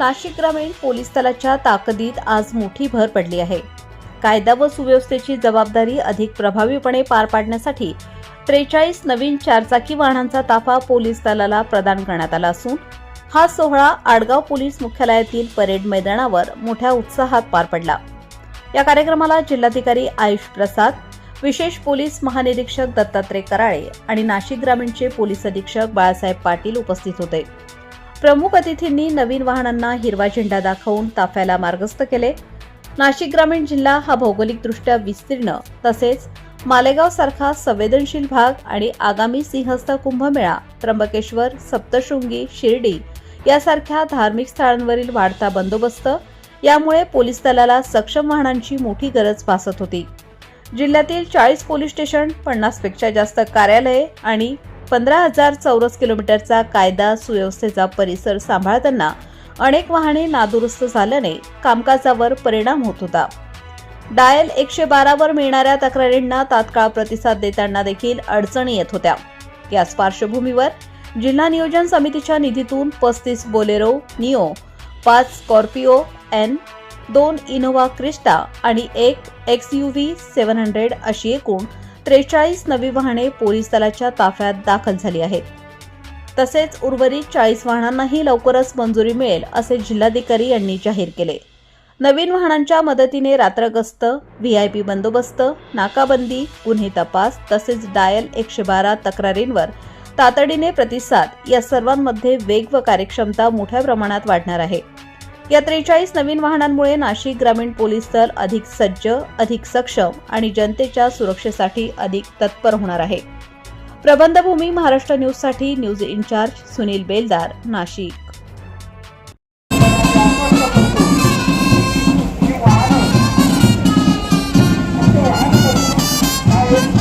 नाशिक ग्रामीण पोलीस दलाच्या ताकदीत आज मोठी भर पडली आहे। कायदा व सुव्यवस्थेची जबाबदारी अधिक प्रभावीपणे पार पाडण्यासाठी 43 नवीन चारचाकी वाहनांचा ताफा पोलीस दलाला प्रदान करण्यात आला असून हा सोहळा आडगाव पोलीस मुख्यालयातील परेड मैदानावर मोठ्या उत्साहात पार पडला। या कार्यक्रमाला जिल्हाधिकारी आयुष प्रसाद, विशेष पोलीस महानिरीक्षक दत्तात्रय कराळे आणि नाशिक ग्रामीणचे पोलीस अधीक्षक बाळासाहेब पाटील उपस्थित होते। प्रमुख अतिथींनी नवीन वाहनांना हिरवा झेंडा दाखवून ताफ्याला मार्गस्थ केले। नाशिक ग्रामीण जिल्हा हा भौगोलिकदृष्ट्या विस्तीर्ण तसेच मालेगाव सारखा संवेदनशील भाग आणि आगामी सिंहस्थ कुंभमेळा, त्र्यंबकेश्वर, सप्तशृंगी, शिर्डी यासारख्या धार्मिक स्थळांवरील वाढता बंदोबस्त यामुळे पोलीस दलाला सक्षम वाहनांची मोठी गरज भासत होती। जिल्ह्यातील 40 पोलीस स्टेशन, 50 पेक्षा जास्त कार्यालये आणि 15,000 चौरस किलोमीटरचा कायदा सुव्यवस्थेचा परिसर सांभाळताना अनेक वाहने नादुरुस्त झाल्याने कामकाजावर परिणाम होत होता। डायल 112 वर मिळणाऱ्या तक्रारींना तात्काळ प्रतिसाद देताना देखील अडचणी येत होत्या। याच पार्श्वभूमीवर जिल्हा नियोजन समितीच्या निधीतून 35 Bolero Neo, 5 Scorpio N, 2 Innova Crysta आणि 1 XUV 700 अशी एकूण 43 नवी वाहने पोलीस दलाच्या ताफ्यात दाखल झाली आहेत। तसेच उर्वरित 40 वाहनांनाही लवकरच मंजुरी मिळेल असे जिल्हाधिकारी यांनी जाहीर केले। नवीन वाहनांच्या मदतीने रात्रगस्त, VIP बंदोबस्त, नाकाबंदी, गुन्हे तपास तसेच डायल 112 तक्रारींवर तातडीने प्रतिसाद या सर्वांमध्ये वेग व कार्यक्षमता मोठ्या प्रमाणात वाढणार आहे। या 43 नवीन वाहनांमुळे नाशिक ग्रामीण पोलीस दल अधिक सज्ज, अधिक सक्षम आणि जनतेच्या सुरक्षेसाठी अधिक तत्पर होणार आहे। प्रबंधभूमी महाराष्ट्र न्यूजसाठी न्यूज इन्चार्ज सुनील बेलदार, नाशिक। Thank you.